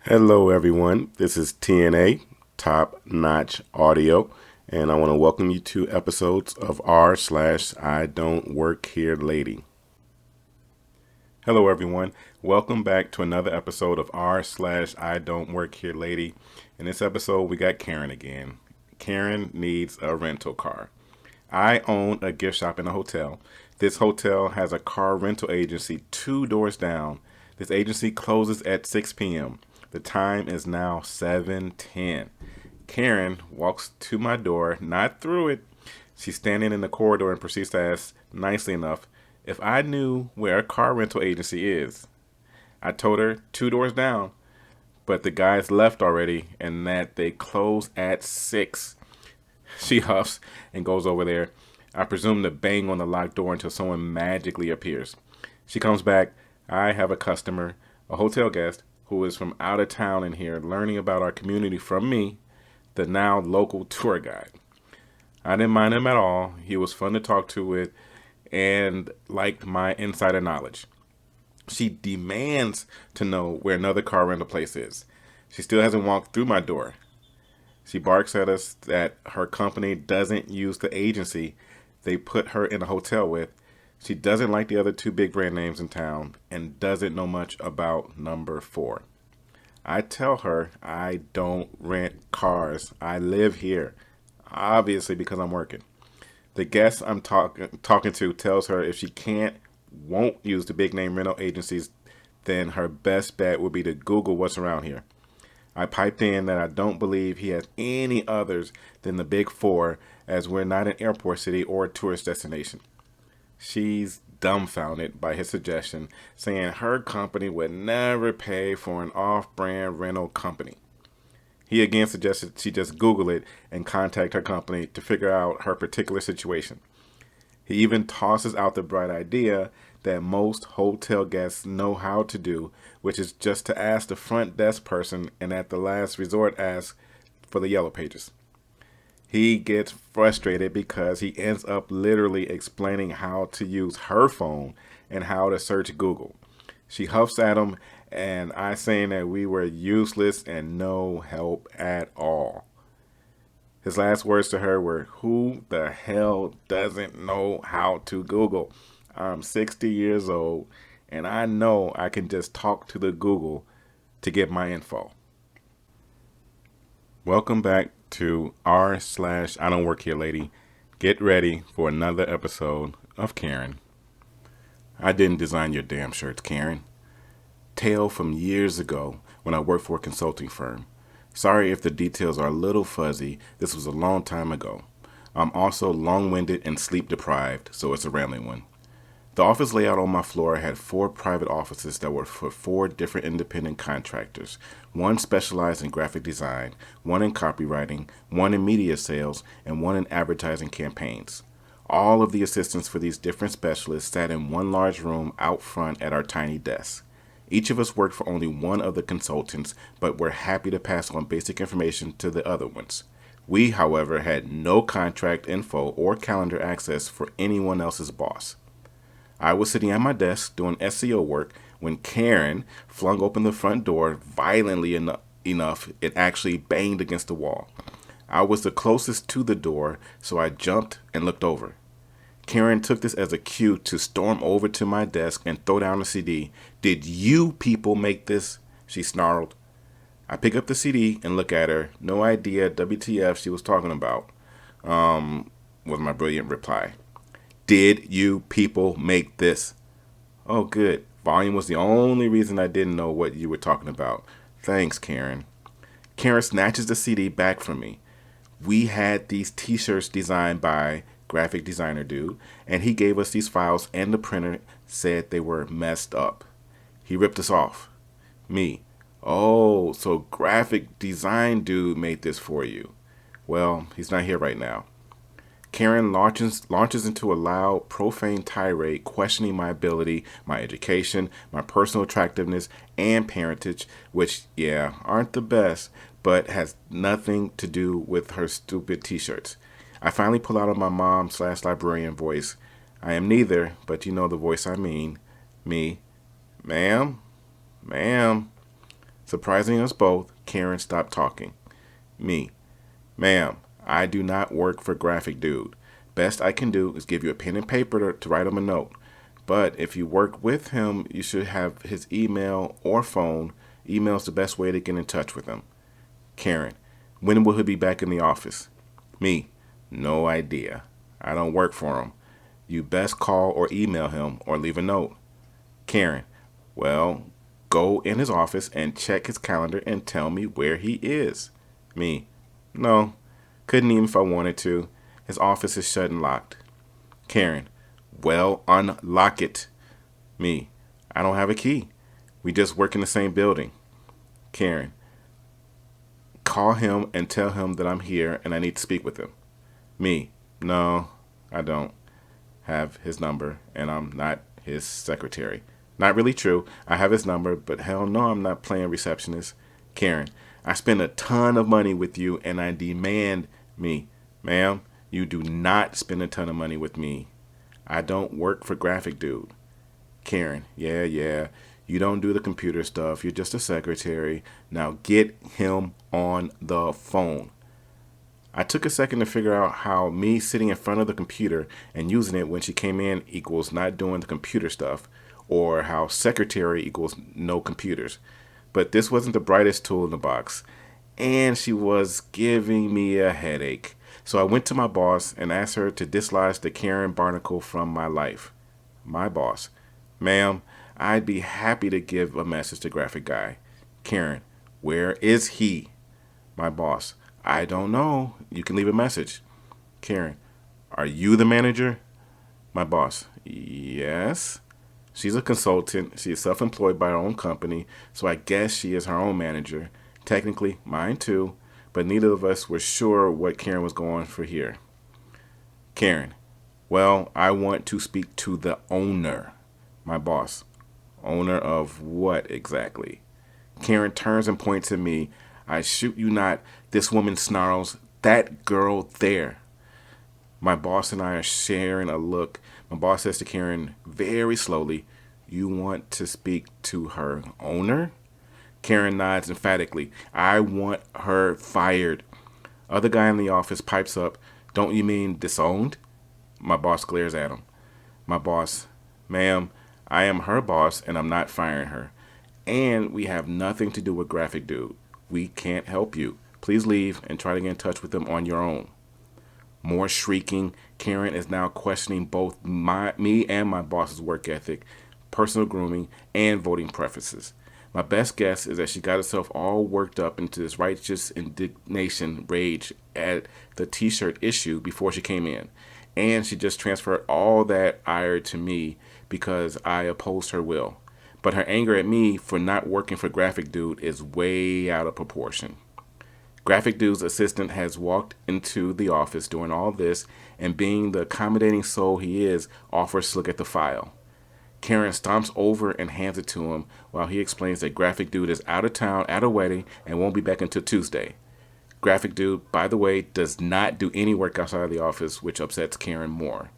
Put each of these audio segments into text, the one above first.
Hello, everyone. This is TNA, Top Notch Audio, and I want to welcome you to episodes of r/slash I Don't Work Here Lady. Hello, everyone. Welcome back to another episode of r/slash I Don't Work Here Lady. In this episode, we got Karen again. Karen needs a rental car. I own a gift shop in a hotel. This hotel has a car rental agency 2 doors down. This agency closes at 6 p.m. The time is now 7:10. Karen walks to my door, not through it. She's standing in the corridor and proceeds to ask, nicely enough, if I knew where a car rental agency is. I told her 2 doors down, but the guys left already and that they close at 6. She huffs and goes over there. I presume to bang on the locked door until someone magically appears. She comes back. I have a customer, a hotel guest, who is from out of town in here learning about our community from me, the now local tour guide. I didn't mind him at all. He was fun to talk to with and liked my insider knowledge. She demands to know where another car rental place is. She still hasn't walked through my door. She barks at us that her company doesn't use the agency they put her in a hotel with. She doesn't like the other 2 big brand names in town and doesn't know much about number 4. I tell her I don't rent cars. I live here, obviously because I'm working. The guest I'm talking to tells her if she won't use the big name rental agencies, then her best bet would be to Google what's around here. I piped in that I don't believe he has any others than the big 4, as we're not an airport city or a tourist destination. She's dumbfounded by his suggestion, saying her company would never pay for an off-brand rental company. He again suggested she just Google it and contact her company to figure out her particular situation. He even tosses out the bright idea that most hotel guests know how to do, which is just to ask the front desk person and at the last resort ask for the yellow pages. He gets frustrated because he ends up literally explaining how to use her phone and how to search Google. She huffs at him and I saying that we were useless and no help at all. His last words to her were, "Who the hell doesn't know how to Google? I'm 60 years old and I know I can just talk to the Google to get my info." Welcome back to r/slash I Don't Work Here Lady. Get ready for another episode of Karen. I didn't design your damn shirts, Karen. Tale from years ago when I worked for a consulting firm. Sorry if the details are a little fuzzy. This was a long time ago. I'm also long-winded and sleep-deprived, so it's a rambling one. The office layout on my floor had 4 private offices that were for 4 different independent contractors. 1 specialized in graphic design, 1 in copywriting, 1 in media sales, and 1 in advertising campaigns. All of the assistants for these different specialists sat in one large room out front at our tiny desks. Each of us worked for only one of the consultants, but were happy to pass on basic information to the other ones. We, however, had no contract info or calendar access for anyone else's boss. I was sitting at my desk doing SEO work when Karen flung open the front door violently enough it actually banged against the wall. I was the closest to the door, so I jumped and looked over. Karen took this as a cue to storm over to my desk and throw down the CD. "Did you people make this?" she snarled. I pick up the CD and look at her. No idea WTF she was talking about, was my brilliant reply. "Did you people make this?" "Oh, good. Volume was the only reason I didn't know what you were talking about. Thanks, Karen." Karen snatches the CD back from me. "We had these t-shirts designed by graphic designer dude, and he gave us these files and the printer said they were messed up. He ripped us off." Me. "Oh, so graphic design dude made this for you. Well, he's not here right now." Karen launches into a loud, profane tirade questioning my ability, my education, my personal attractiveness, and parentage, which, yeah, aren't the best, but has nothing to do with her stupid t-shirts. I finally pull out of my mom/librarian voice. I am neither, but you know the voice I mean. Me. "Ma'am? Ma'am?" Surprising us both, Karen stopped talking. Me. Ma'am, I do not work for Graphic Dude. Best I can do is give you a pen and paper to write him a note. But if you work with him, you should have his email or phone. Email's the best way to get in touch with him. Karen. When will he be back in the office? Me. No idea. I don't work for him. You best call or email him or leave a note. Karen. Well, go in his office and check his calendar and tell me where he is. Me. No. Couldn't even if I wanted to. His office is shut and locked. Karen. Well, unlock it. Me. I don't have a key. We just work in the same building. Karen. Call him and tell him that I'm here and I need to speak with him. Me. No, I don't have his number and I'm not his secretary. Not really true. I have his number, but hell no, I'm not playing receptionist. Karen. I spend a ton of money with you and I demand. Me. Ma'am, you do not spend a ton of money with me. I don't work for Graphic Dude. Karen. Yeah. You don't do the computer stuff. You're just a secretary. Now get him on the phone. I took a second to figure out how me sitting in front of the computer and using it when she came in equals not doing the computer stuff, or how secretary equals no computers. But this wasn't the brightest tool in the box, and she was giving me a headache. So I went to my boss and asked her to dislodge the Karen Barnacle from my life. My boss. Ma'am, I'd be happy to give a message to Graphic Guy. Karen. Where is he? My boss. I don't know. You can leave a message. Karen. Are you the manager? My boss. Yes. She's a consultant. She is self-employed by her own company, so I guess she is her own manager. Technically, mine too, but neither of us were sure what Karen was going for here. Karen. Well, I want to speak to the owner. My boss. Owner of what exactly? Karen turns and points at me. I shoot you not, this woman snarls. That girl there. My boss and I are sharing a look. My boss says to Karen very slowly, you want to speak to her owner? Karen nods emphatically. I want her fired. Other guy in the office pipes up. Don't you mean disowned? My boss glares at him. My boss. Ma'am, I am her boss and I'm not firing her. And we have nothing to do with Graphic Dude. We can't help you. Please leave and try to get in touch with them on your own. More shrieking. Karen is now questioning both me and my boss's work ethic, personal grooming, and voting preferences. My best guess is that she got herself all worked up into this righteous indignation rage at the t-shirt issue before she came in. And she just transferred all that ire to me because I opposed her will. But her anger at me for not working for Graphic Dude is way out of proportion. Graphic Dude's assistant has walked into the office during all this, and being the accommodating soul he is, offers to look at the file. Karen stomps over and hands it to him while he explains that Graphic Dude is out of town at a wedding and won't be back until Tuesday. Graphic Dude, by the way, does not do any work outside of the office, which upsets Karen more.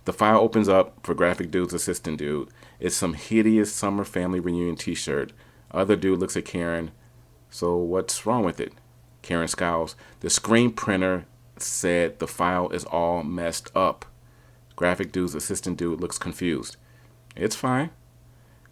The file opens up for Graphic Dude's assistant dude. It's some hideous summer family reunion t-shirt. Other dude looks at Karen. So what's wrong with it? Karen scowls. The screen printer said the file is all messed up. Graphic Dude's assistant dude looks confused. It's fine.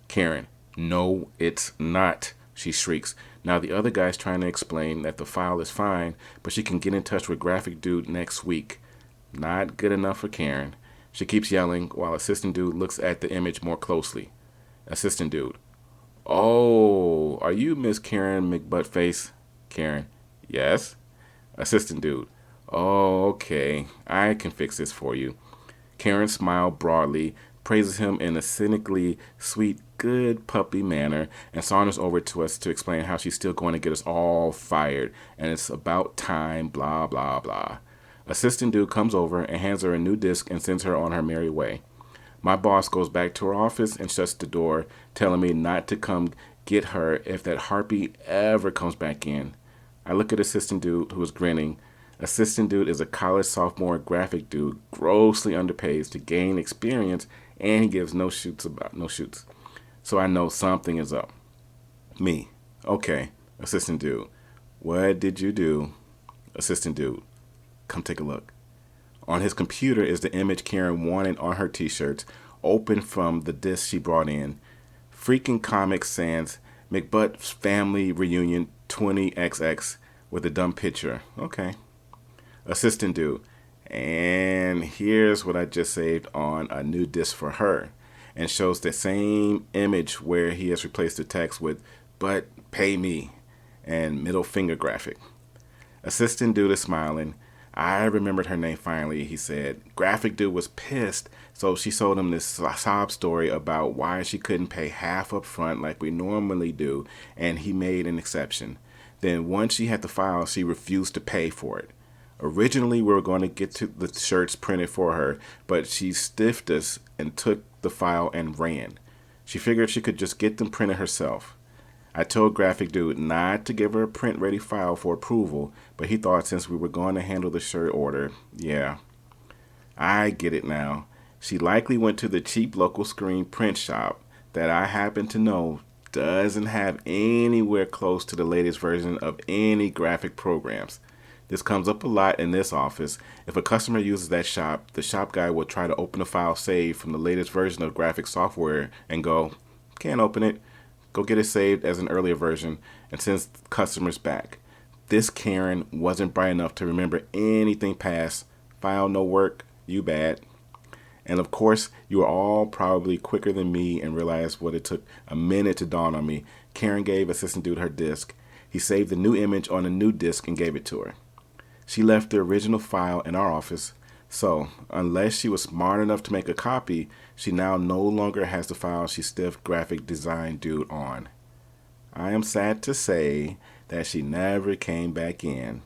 Karen. No, it's not, she shrieks. Now the other guy's trying to explain that the file is fine, but she can get in touch with Graphic Dude next week. Not good enough for Karen. She keeps yelling while assistant dude looks at the image more closely. Assistant dude. Oh, are you Miss Karen McButtface? Karen. Yes. Assistant dude. Oh, okay. I can fix this for you. Karen smiled broadly, praises him in a cynically sweet, good puppy manner, and saunters over to us to explain how she's still going to get us all fired, and it's about time, blah, blah, blah. Assistant dude comes over and hands her a new disc and sends her on her merry way. My boss goes back to her office and shuts the door, telling me not to come get her if that harpy ever comes back in. I look at assistant dude, who is grinning. Assistant dude is a college sophomore Graphic Dude, grossly underpaid to gain experience, and he gives no shoots about no shoots. So I know something is up. Me. Okay, assistant dude. What did you do? Assistant dude. Come take a look. On his computer is the image Karen wanted on her t-shirts, open from the disc she brought in. Freaking Comic Sans, McButt's Family Reunion 20XX with a dumb picture. Okay. Assistant dude. And here's what I just saved on a new disc for her. And shows the same image where he has replaced the text with, but pay me, and middle finger graphic. Assistant dude is smiling. I remembered her name finally, he said. Graphic dude was pissed, so she told him this sob story about why she couldn't pay half up front like we normally do, and he made an exception. Then once she had the file, she refused to pay for it. Originally, we were going to get to the shirts printed for her, but she stiffed us and took the file and ran. She figured she could just get them printed herself. I told Graphic Dude not to give her a print-ready file for approval, but he thought since we were going to handle the shirt order, yeah. I get it now. She likely went to the cheap local screen print shop that I happen to know doesn't have anywhere close to the latest version of any graphic programs. This comes up a lot in this office. If a customer uses that shop, the shop guy will try to open a file saved from the latest version of graphic software and go, can't open it. Go get it saved as an earlier version and sends customers back. This Karen wasn't bright enough to remember anything past file no work, you bad. And of course, you are all probably quicker than me and realized what it took a minute to dawn on me. Karen gave Assistant Dude her disc. He saved the new image on a new disc and gave it to her. She left the original file in our office. So, unless she was smart enough to make a copy, she now no longer has the file she stiffed graphic design dude on. I am sad to say that she never came back in.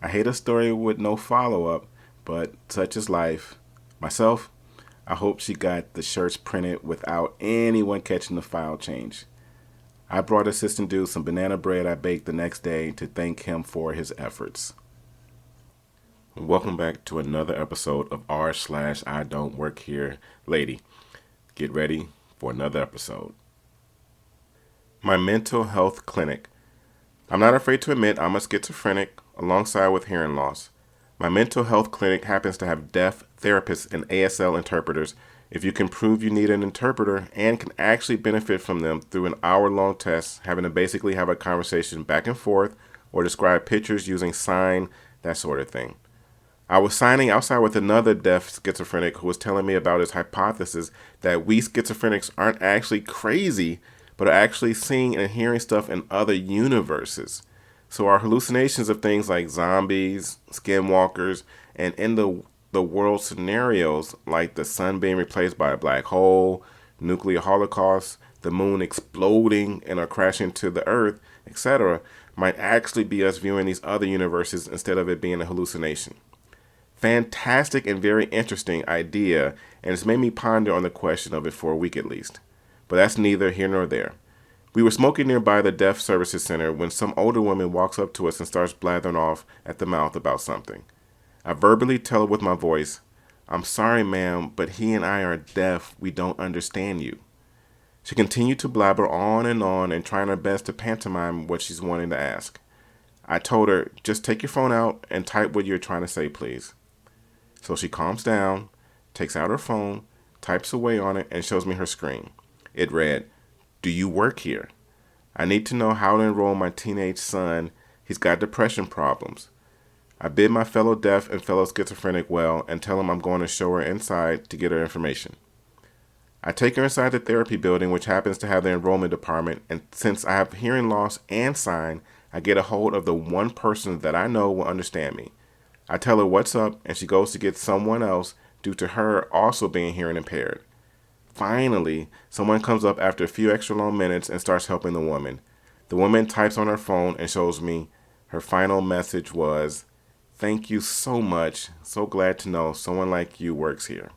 I hate a story with no follow-up, but such is life. Myself, I hope she got the shirts printed without anyone catching the file change. I brought Assistant Dude some banana bread I baked the next day to thank him for his efforts. Welcome back to another episode of r/I don't work here lady. Get ready for another episode. My mental health clinic. I'm not afraid to admit I'm a schizophrenic alongside with hearing loss. My mental health clinic happens to have deaf therapists and ASL interpreters. If you can prove you need an interpreter and can actually benefit from them through an hour-long test, having to basically have a conversation back and forth or describe pictures using sign, that sort of thing. I was signing outside with another deaf schizophrenic who was telling me about his hypothesis that we schizophrenics aren't actually crazy, but are actually seeing and hearing stuff in other universes. So our hallucinations of things like zombies, skinwalkers, and in the world scenarios like the sun being replaced by a black hole, nuclear holocaust, the moon exploding and or crashing to the earth, etc., might actually be us viewing these other universes instead of it being a hallucination. Fantastic and very interesting idea, and it's made me ponder on the question of it for a week at least. But that's neither here nor there. We were smoking nearby the Deaf Services Center when some older woman walks up to us and starts blathering off at the mouth about something. I verbally tell her with my voice, "I'm sorry, ma'am, but he and I are deaf. We don't understand you." She continued to blabber on and trying her best to pantomime what she's wanting to ask. I told her, "Just take your phone out and type what you're trying to say, please." So she calms down, takes out her phone, types away on it, and shows me her screen. It read, "Do you work here? I need to know how to enroll my teenage son. He's got depression problems." I bid my fellow deaf and fellow schizophrenic well and tell him I'm going to show her inside to get her information. I take her inside the therapy building, which happens to have the enrollment department, and since I have hearing loss and sign, I get a hold of the one person that I know will understand me. I tell her what's up, and she goes to get someone else due to her also being hearing impaired. Finally, someone comes up after a few extra long minutes and starts helping the woman. The woman types on her phone and shows me her final message was, "Thank you so much. So glad to know someone like you works here."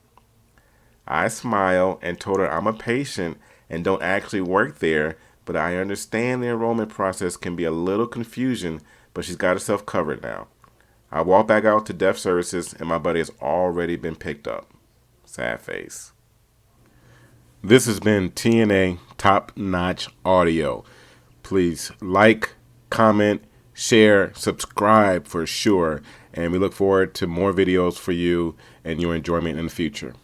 I smile and told her I'm a patient and don't actually work there, but I understand the enrollment process can be a little confusing, but she's got herself covered now. I walk back out to Deaf Services and my buddy has already been picked up. Sad face. This has been TNA Top Notch Audio. Please like, comment, share, subscribe for sure. And we look forward to more videos for you and your enjoyment in the future.